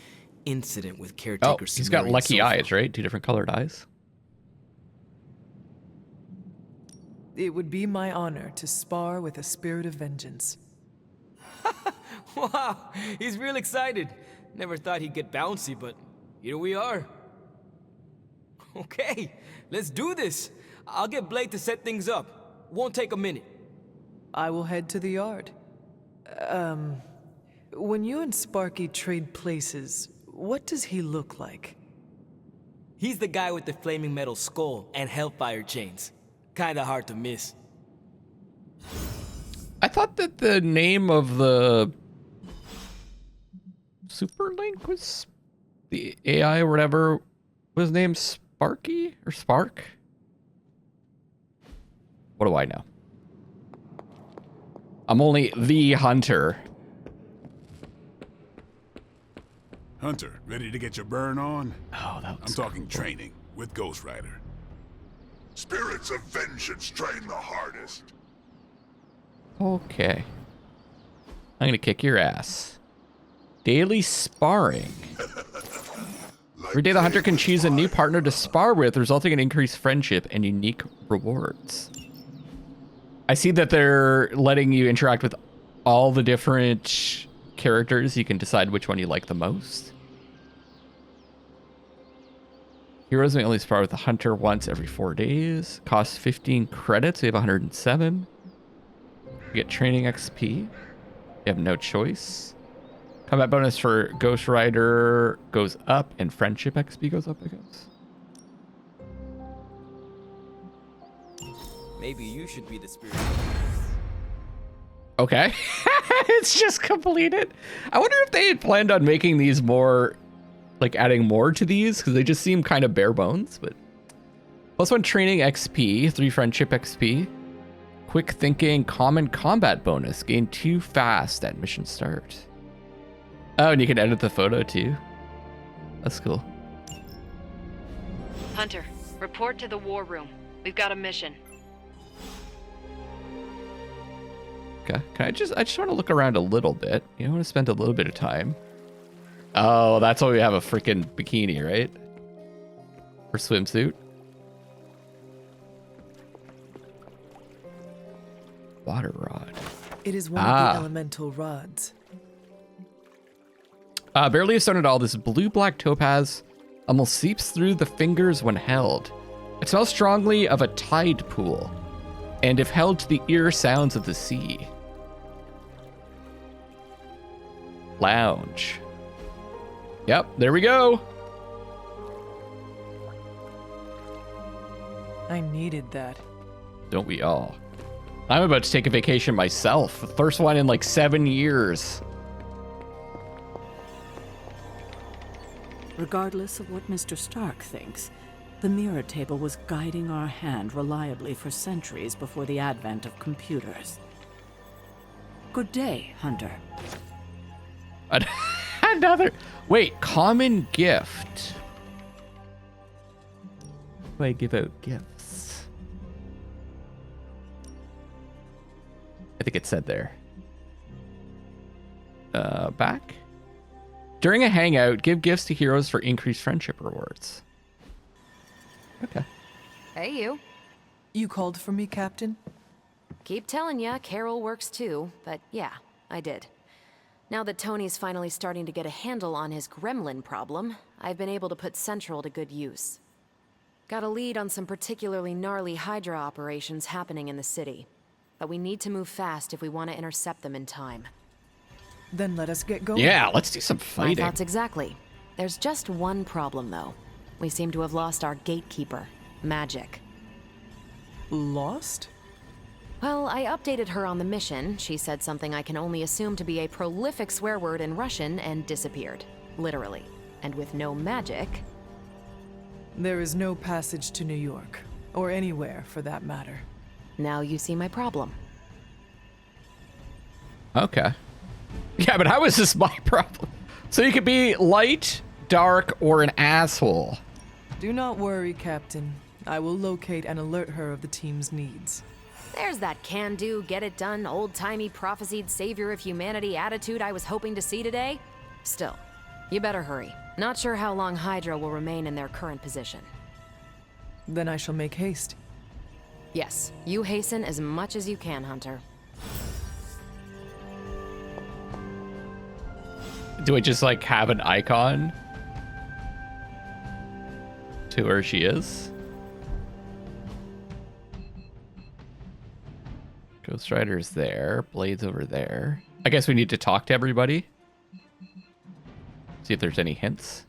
incident with caretaker. Oh, he's got lucky eyes, right? 2 different colored eyes. It would be my honor to spar with a spirit of vengeance. Wow, he's real excited. Never thought he'd get bouncy, but here we are. Okay, let's do this. I'll get Blake to set things up. Won't take a minute. I will head to the yard. When you and Sparky trade places, what does he look like? He's the guy with the flaming metal skull and hellfire chains. Kinda hard to miss. I thought that the name of the Super Link was the AI or whatever was named Sparky or Spark. What do I know? I'm only the hunter. Hunter, ready to get your burn on? Oh, that was I'm talking training with Ghost Rider. Spirits of vengeance train the hardest. Okay. I'm gonna kick your ass. Daily sparring. Every day the hunter can choose a new partner to spar with, resulting in increased friendship and unique rewards. I see that they're letting you interact with all the different characters. You can decide which one you like the most. Heroes may only spar with the hunter once every 4 days. Costs 15 credits. We have 107. You get training XP. You have no choice. Combat bonus for Ghost Rider goes up, and friendship XP goes up, I guess. Maybe you should be the spirit. Okay. It's just completed. I wonder if they had planned on making these more, like adding more to these, because they just seem kind of bare bones, but. +1 training XP, 3 friendship XP. Quick thinking, common combat bonus. Gain 2 fast at mission start. Oh, and you can edit the photo too. That's cool. Hunter, report to the war room. We've got a mission. Okay. I just want to look around a little bit. You know, I want to spend a little bit of time. Oh, that's why we have a freaking bikini, right? Or swimsuit. Water rod. It is one of the elemental rods. Barely a stone at all. This blue-black topaz almost seeps through the fingers when held. It smells strongly of a tide pool, and if held to the ear, sounds of the sea. Lounge. Yep, there we go. I needed that. Don't we all? I'm about to take a vacation myself. The first one in like 7 years. Regardless of what Mr. Stark thinks, the mirror table was guiding our hand reliably for centuries before the advent of computers. Good day, Hunter. Another. Wait, common gift. Do I give out gifts? I think it said there. Back. During a hangout, give gifts to heroes for increased friendship rewards. Okay. Hey, you. You called for me, Captain? Keep telling ya, Carol works too, but yeah, I did. Now that Tony's finally starting to get a handle on his gremlin problem, I've been able to put Central to good use. Got a lead on some particularly gnarly Hydra operations happening in the city. But we need to move fast if we want to intercept them in time. Then let us get going. Yeah, let's do some My fighting. thoughts exactly. There's just one problem, though. We seem to have lost our gatekeeper, Magic. Lost? Well, I updated her on the mission. She said something I can only assume to be a prolific swear word in Russian and disappeared. Literally. And with no magic... There is no passage to New York. Or anywhere, for that matter. Now you see my problem. Okay. Yeah, but how is this my problem? So you could be light, dark, or an asshole. Do not worry, Captain. I will locate and alert her of the team's needs. There's that can-do, get-it-done, old-timey prophesied savior of humanity attitude I was hoping to see today. Still, you better hurry. Not sure how long Hydra will remain in their current position. Then I shall make haste. Yes, you hasten as much as you can, Hunter. Do I just like have an icon to where she is? Ghost Rider's there. Blade's over there. I guess we need to talk to everybody. See if there's any hints.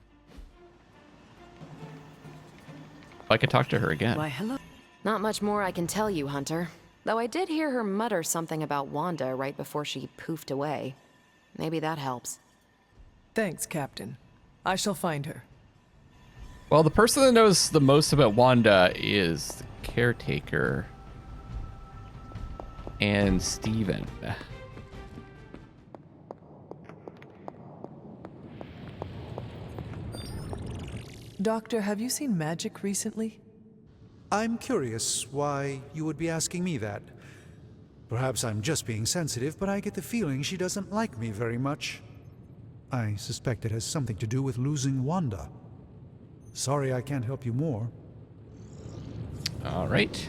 I could talk to her again. Why, hello. Not much more I can tell you, Hunter. Though I did hear her mutter something about Wanda right before she poofed away. Maybe that helps. Thanks, Captain. I shall find her. Well, the person that knows the most about Wanda is the caretaker and Steven. Doctor, have you seen Magic recently? I'm curious why you would be asking me that. Perhaps I'm just being sensitive, but I get the feeling she doesn't like me very much. I suspect it has something to do with losing Wanda. Sorry I can't help you more. All right.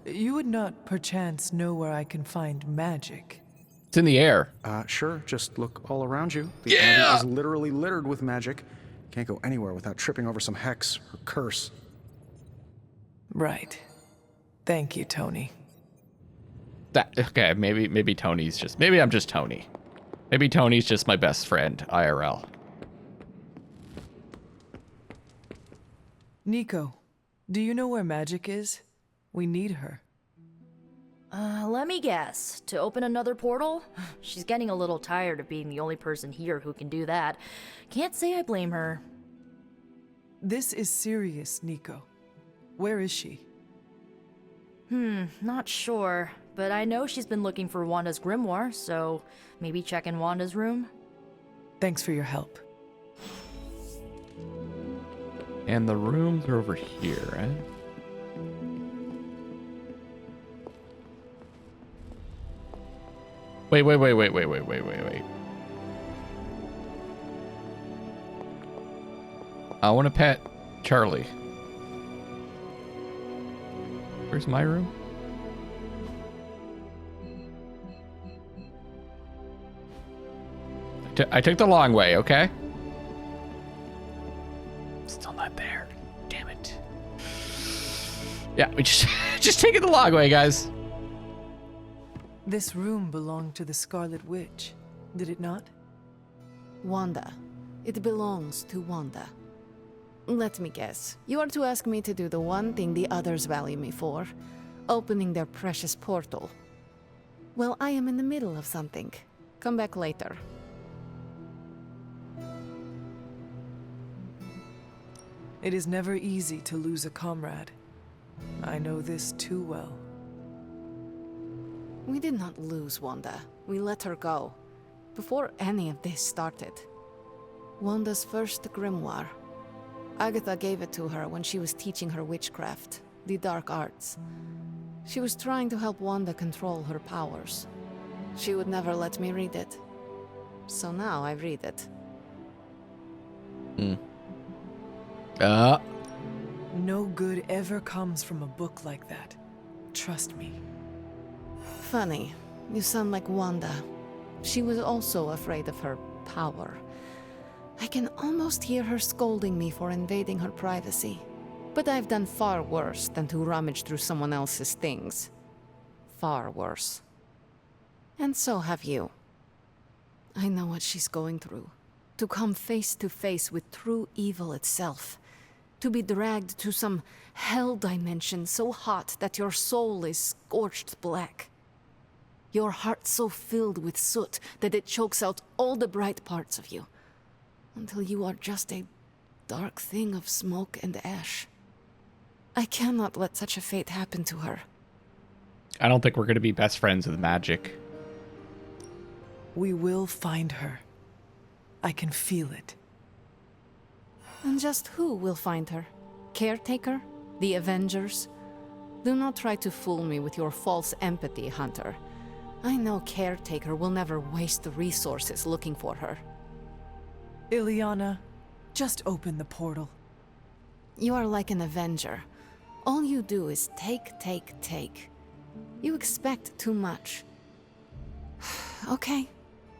You would not perchance know where I can find Magic? It's in the air. Sure. Just look all around you. The Yeah! area is literally littered with magic. Can't go anywhere without tripping over some hex or curse. Right. Thank you, Tony. Okay, maybe Tony's just... Maybe I'm just Tony. Maybe Tony's just my best friend, IRL. Nico, do you know where Magic is? We need her. Let me guess. To open another portal? She's getting a little tired of being the only person here who can do that. Can't say I blame her. This is serious, Nico. Where is she? Not sure. But I know she's been looking for Wanda's grimoire, so maybe check in Wanda's room? Thanks for your help. And the rooms are over here, right? Wait. I want to pet Charlie. Where's my room? I took the long way, okay? Still not there. Damn it. Yeah, we just take it the long way, guys. This room belonged to the Scarlet Witch, did it not? Wanda. It belongs to Wanda. Let me guess. You are to ask me to do the one thing the others value me for, opening their precious portal. Well, I am in the middle of something. Come back later. It is never easy to lose a comrade. I know this too well. We did not lose Wanda. We let her go. Before any of this started. Wanda's first grimoire. Agatha gave it to her when she was teaching her witchcraft, the dark arts. She was trying to help Wanda control her powers. She would never let me read it. So now I read it. No good ever comes from a book like that. Trust me. Funny, you sound like Wanda. She was also afraid of her power. I can almost hear her scolding me for invading her privacy. But I've done far worse than to rummage through someone else's things. Far worse. And so have you. I know what she's going through. To come face to face with true evil itself. To be dragged to some hell dimension so hot that your soul is scorched black. Your heart so filled with soot that it chokes out all the bright parts of you. Until you are just a dark thing of smoke and ash. I cannot let such a fate happen to her. I don't think we're going to be best friends with magic. We will find her. I can feel it. And just who will find her? Caretaker? The Avengers? Do not try to fool me with your false empathy, Hunter. I know Caretaker will never waste the resources looking for her. Ileana, just open the portal. You are like an Avenger. All you do is take. You expect too much. Okay,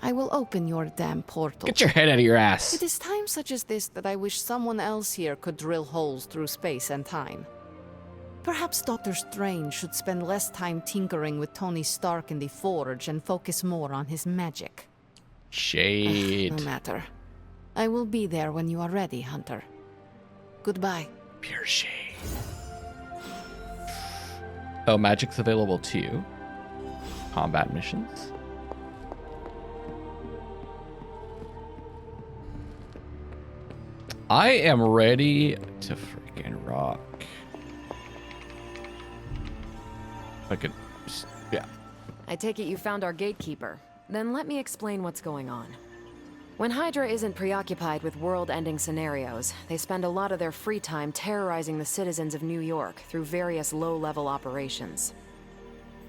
I will open your damn portal. Get your head out of your ass. It is times such as this that I wish someone else here could drill holes through space and time. Perhaps Doctor Strange should spend less time tinkering with Tony Stark in the Forge and focus more on his magic. Shade. No matter. I will be there when you are ready, Hunter. Goodbye. Pure shade. Oh, magic's available too. Combat missions. I am ready to freaking rock. I could just, yeah. I take it you found our gatekeeper. Then let me explain what's going on. When Hydra isn't preoccupied with world-ending scenarios, they spend a lot of their free time terrorizing the citizens of New York through various low-level operations.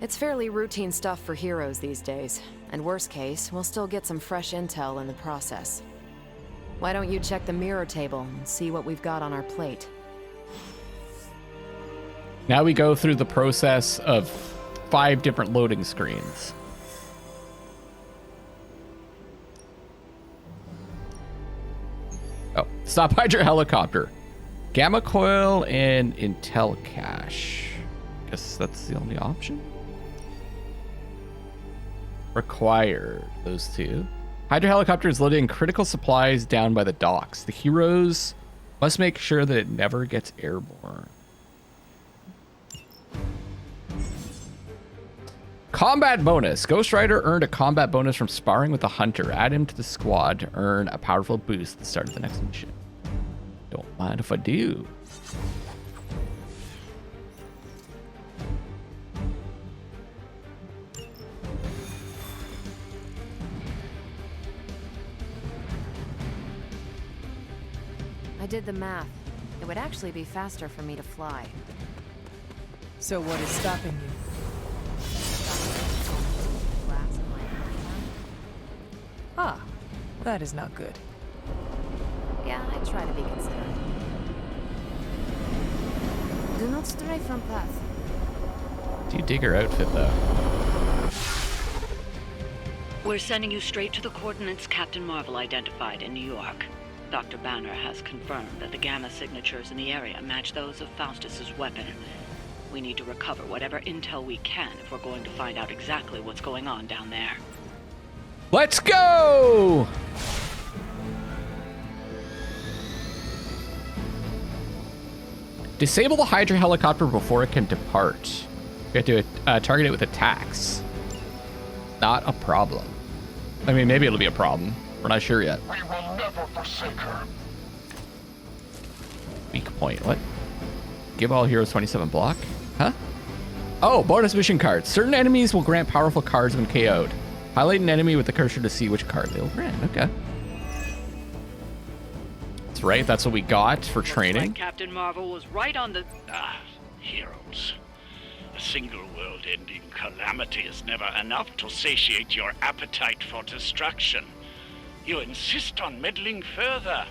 It's fairly routine stuff for heroes these days, and worst case, we'll still get some fresh intel in the process. Why don't you check the mirror table and see what we've got on our plate? Now we go through the process of 5 different loading screens. Oh, stop Hydra helicopter. Gamma coil and intel cache. Guess that's the only option. Required those 2. Hydra helicopter is loading critical supplies down by the docks. The heroes must make sure that it never gets airborne. Combat bonus. Ghost Rider earned a combat bonus from sparring with the Hunter. Add him to the squad to earn a powerful boost at the start of the next mission. Don't mind if I do. I did the math. It would actually be faster for me to fly. So what is stopping you? Ah, that is not good. Yeah, I try to be considerate. Do not stray from path. Do you dig her outfit though? We're sending you straight to the coordinates Captain Marvel identified in New York. Dr. Banner has confirmed that the gamma signatures in the area match those of Faustus's weapon. We need to recover whatever intel we can if we're going to find out exactly what's going on down there. Let's go! Disable the Hydra helicopter before it can depart. We have to target it with attacks. Not a problem. I mean, maybe it'll be a problem. We're not sure yet. We will never forsake her. Weak point. What? Give all heroes 27 block? Huh? Oh, bonus mission cards. Certain enemies will grant powerful cards when KO'd. Highlight an enemy with the cursor to see which card they will grant. Okay. That's right. That's what we got for training. Like Captain Marvel was right on the... Heroes. A single world-ending calamity is never enough to satiate your appetite for destruction. You insist on meddling further,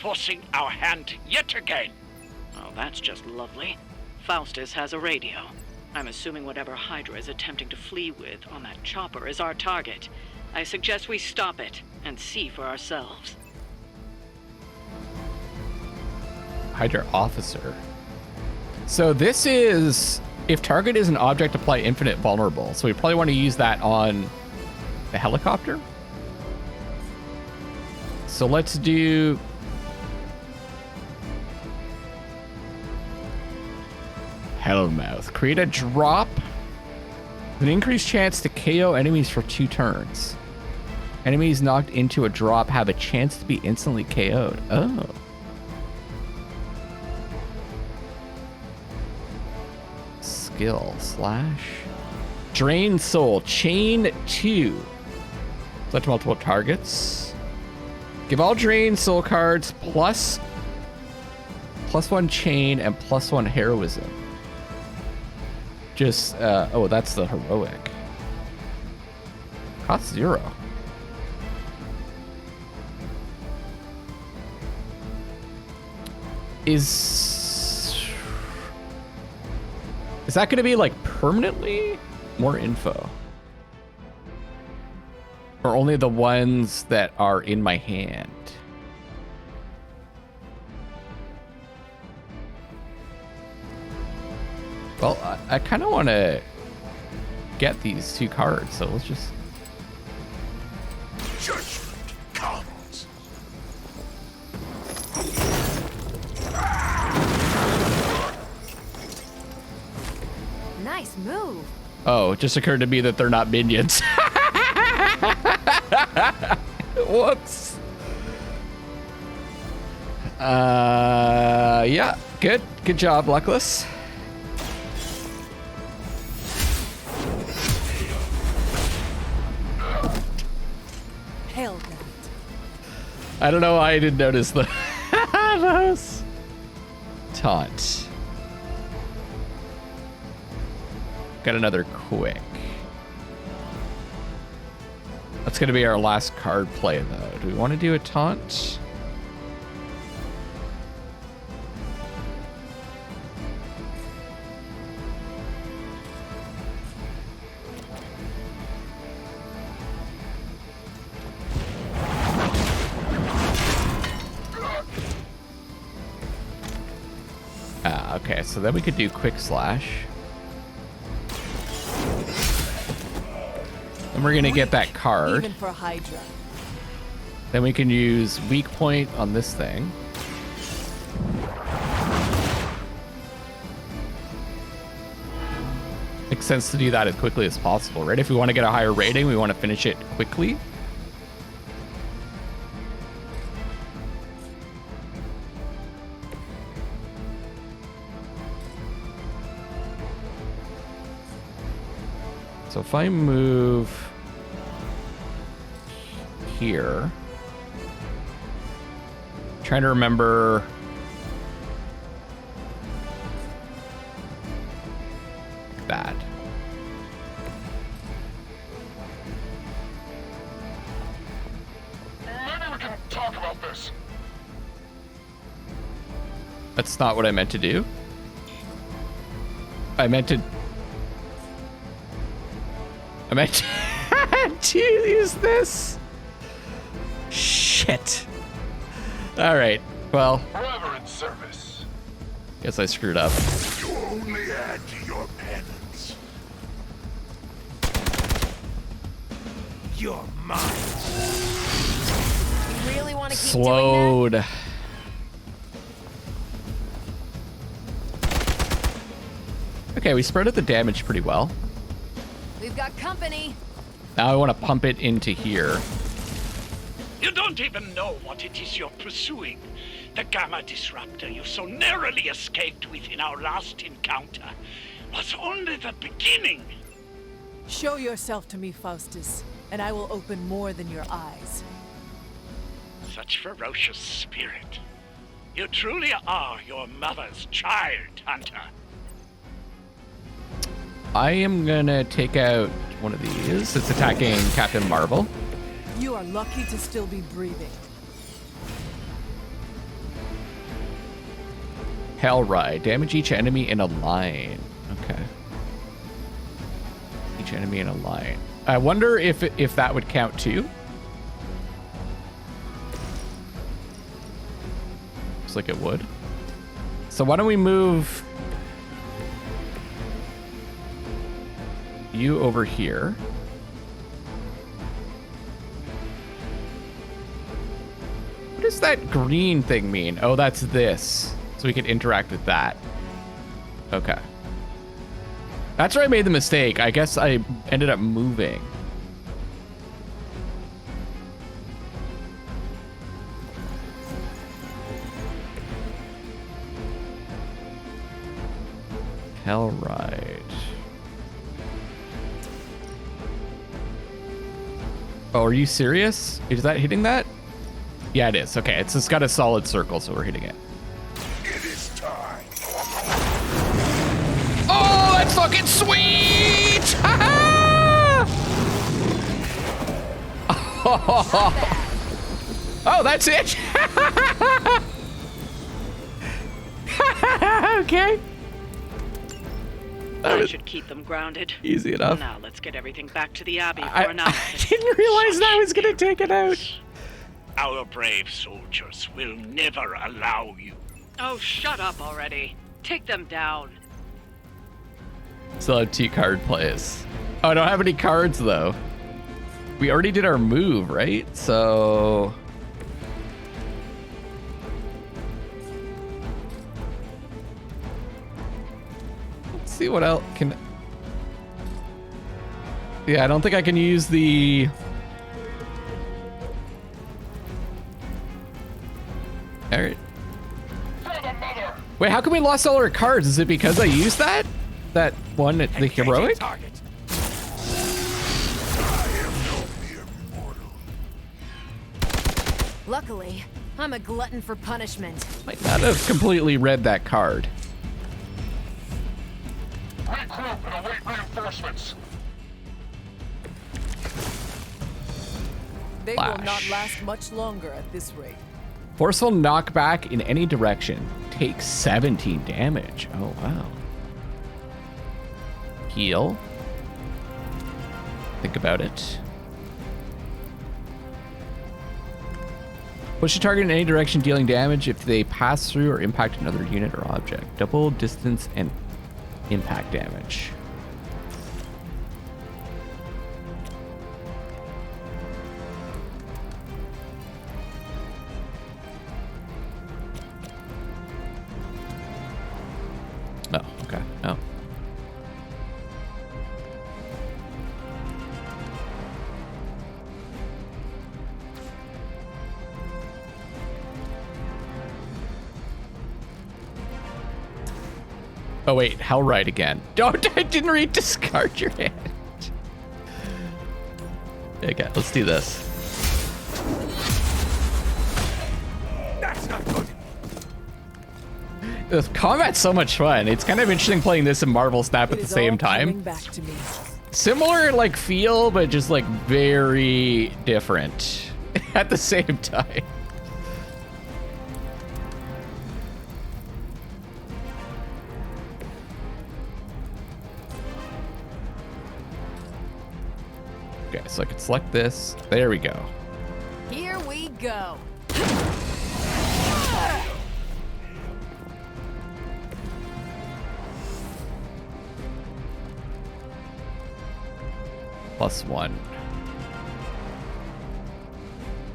forcing our hand yet again. Oh, that's just lovely. Faustus has a radio. I'm assuming whatever Hydra is attempting to flee with on that chopper is our target. I suggest we stop it and see for ourselves. Hydra officer. So this is, if target is an object, apply infinite vulnerable. So we probably want to use that on the helicopter. So let's do... Hellmouth. Create a drop with an increased chance to KO enemies for 2 turns. Enemies knocked into a drop have a chance to be instantly KO'd. Oh. Skill slash drain soul chain 2. Select multiple targets. Give all drain soul cards +1 chain and +1 heroism. Just oh, that's the heroic. Cost 0. Is that going to be like permanently? More info. Or only the ones that are in my hand? Well, I kind of want to get these 2 cards, so let's just... Judgment comes. Nice move. Oh, it just occurred to me that they're not minions. Whoops. Yeah, good job, Luckless. Hell damn it. I don't know why I didn't notice those. Taunt. Got another quick. That's going to be our last card play, though. Do we want to do a taunt? Okay, so then we could do quick slash. And we're gonna get that card. Even for Hydra. Then we can use weak point on this thing. Makes sense to do that as quickly as possible, right? If we want to get a higher rating, we want to finish it quickly. So if I move here, trying to remember like that. Maybe we can talk about this. That's not what I meant to do. I meant to use this. Shit. All right. Well, Forever in service. guess I screwed up. You only add to your penance. You're mine. You really want to keep Slowed. doing Okay, we spread out the damage pretty well. that? We've got company. Now I want to pump it into here. You don't even know what it is you're pursuing. The Gamma Disruptor you so narrowly escaped with in our last encounter was only the beginning. Show yourself to me, Faustus, and I will open more than your eyes. Such ferocious spirit. You truly are your mother's child, Hunter. I am gonna take out one of these. It's attacking Captain Marvel. You are lucky to still be breathing. Hellride. Damage each enemy in a line. Okay. Each enemy in a line. I wonder if that would count too. Looks like it would. So why don't we move you over here? What does that green thing mean? Oh, that's this. So we can interact with that. Okay. That's where I made the mistake. I guess I ended up moving. Hellride. Oh, are you serious? Is that hitting that? Yeah, it is. Okay, it's just got a solid circle, so we're hitting it. It is time. Oh, that's fucking sweet! Oh, that's it. Okay. That should keep them grounded. Easy enough. Now let's get everything back to the Abbey for I analysis. didn't realize that I was gonna take it out. Our brave soldiers will never allow you. Oh, shut up already. Take them down. Still have 2 card plays. Oh, I don't have any cards though. We already did our move, right? So let's see what else can. Yeah, I don't think I can use the. All right. Wait, how come we lost all our cards? Is it because I used that? That one at the heroic? Luckily, I'm a glutton for punishment. Might not have completely read that card. Regroup and await reinforcements. They Flash. will not last much longer at this rate. Forceful knockback in any direction. Takes 17 damage. Oh, wow. Heal. Think about it. Push a target in any direction, dealing damage if they pass through or impact another unit or object. Double distance and impact damage. Oh, okay. Oh. Oh wait, Hellride again. Don't, I didn't read discard your hand. Okay, let's do this. That's not good. The combat's so much fun. It's kind of interesting playing this and Marvel Snap at the same time. Back to me. Similar like feel, but just like very different at the same time. Okay, so I can select this. There we go. Here we go. +1.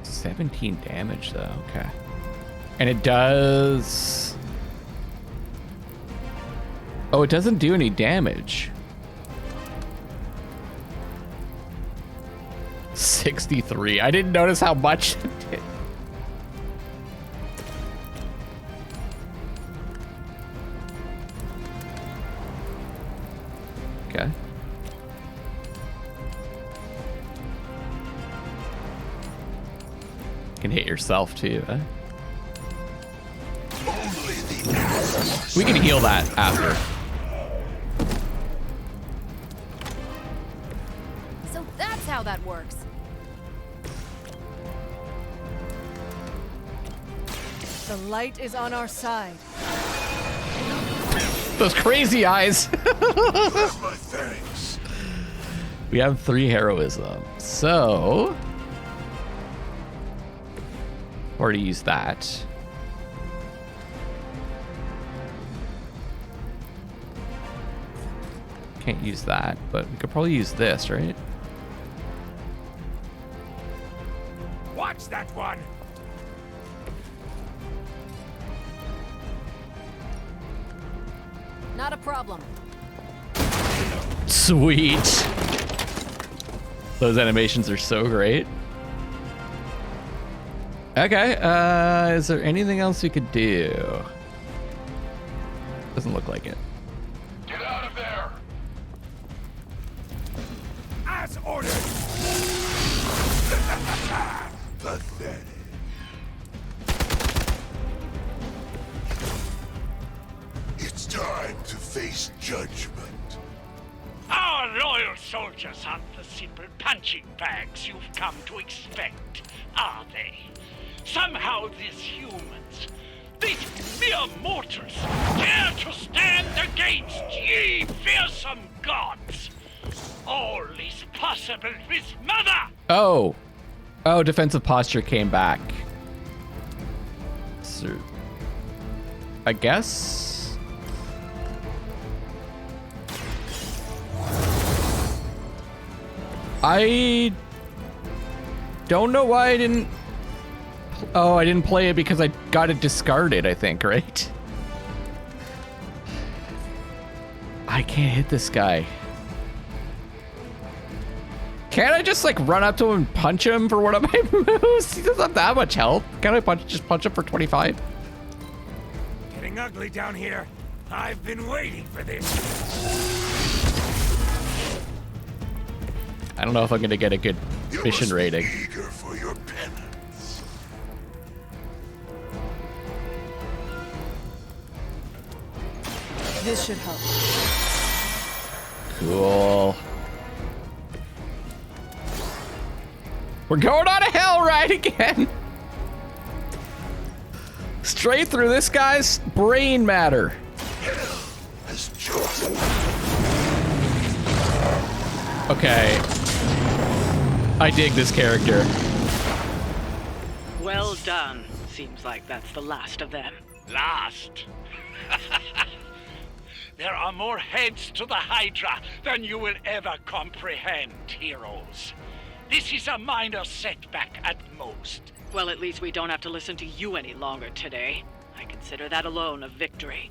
17 damage though, okay. And it does... Oh, it doesn't do any damage. 63. I didn't notice how much it did. can hit yourself too, huh? We can heal that after. So that's how that works. The light is on our side. Those crazy eyes. My thanks. We have 3 heroism. So already used that. Can't use that, but we could probably use this, right? Watch that one. Not a problem. Sweet. Those animations are so great. Okay, is there anything else we could do? Doesn't look like it. Get out of there! As ordered. Pathetic. It's time to face judgment. Our loyal soldiers aren't the simple punching bags you've come to expect, are they? Somehow these humans, these mere mortals, dare to stand against ye fearsome gods. All is possible with Mother! Oh, defensive posture came back. So, I guess. I don't know why I didn't. Oh, I didn't play it because I got it discarded, I think, right? I can't hit this guy. Can't I just like run up to him and punch him for one of my moves? He doesn't have that much health. Can't I just punch him for 25? Getting ugly down here. I've been waiting for this. I don't know if I'm gonna get a good mission rating. Eager for your penance. This should help. Cool. We're going on a hell ride again. Straight through this guy's brain matter. Okay. I dig this character. Well done. Seems like that's the last of them. Last? There are more heads to the Hydra than you will ever comprehend, heroes. This is a minor setback at most. Well, at least we don't have to listen to you any longer today. I consider that alone a victory.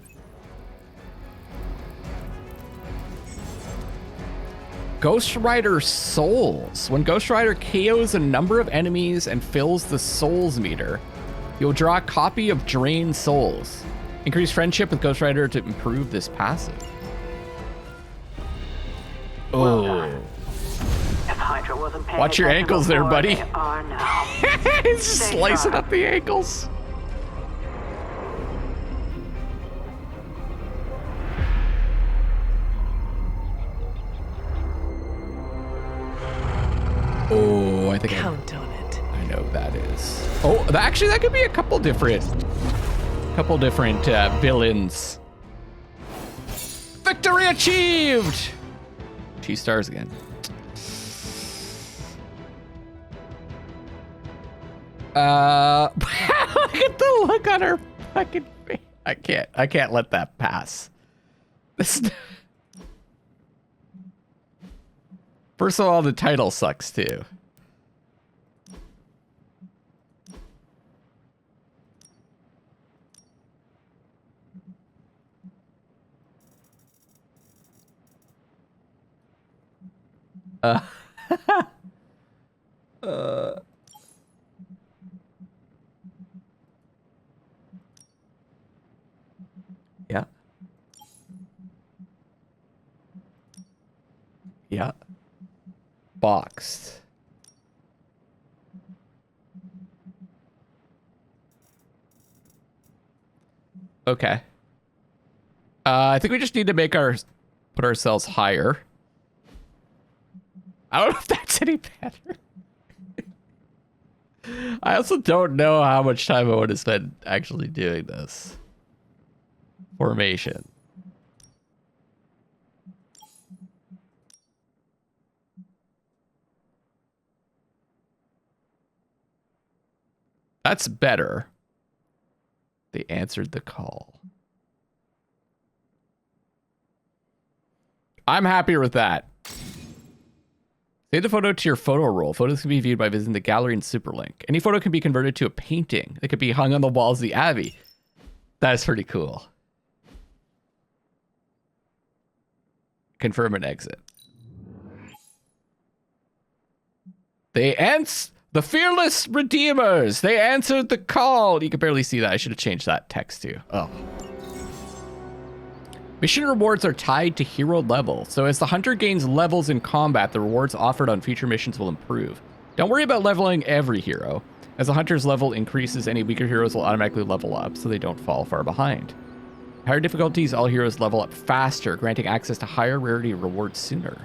Ghost Rider Souls. When Ghost Rider KOs a number of enemies and fills the souls meter, you'll draw a copy of Drained Souls. Increase friendship with Ghost Rider to improve this passive. Oh. If Hydra wasn't paying Watch your ankles there, before, buddy. they are now. He's just slicing up the ankles. Oh, I think Count on it. I know who that is. Oh, actually, that could be a couple different villains. Victory achieved! 2 stars again. Look at the look on her fucking face. I can't let that pass. This. First of all, the title sucks too. Uh, yeah. Yeah. Boxed. Okay. I think we just need to put ourselves higher. I don't know if that's any better. I also don't know how much time I want to spend actually doing this. Formation. That's better. They answered the call. I'm happier with that. Save the photo to your photo roll. Photos can be viewed by visiting the gallery in Superlink. Any photo can be converted to a painting that could be hung on the walls of the Abbey. That's pretty cool. Confirm and exit. The fearless redeemers. They answered the call. You can barely see that. I should have changed that text too. Oh. Mission rewards are tied to hero level, so as the hunter gains levels in combat, the rewards offered on future missions will improve. Don't worry about leveling every hero. As the hunter's level increases, any weaker heroes will automatically level up, so they don't fall far behind. Higher difficulties, all heroes level up faster, granting access to higher rarity rewards sooner.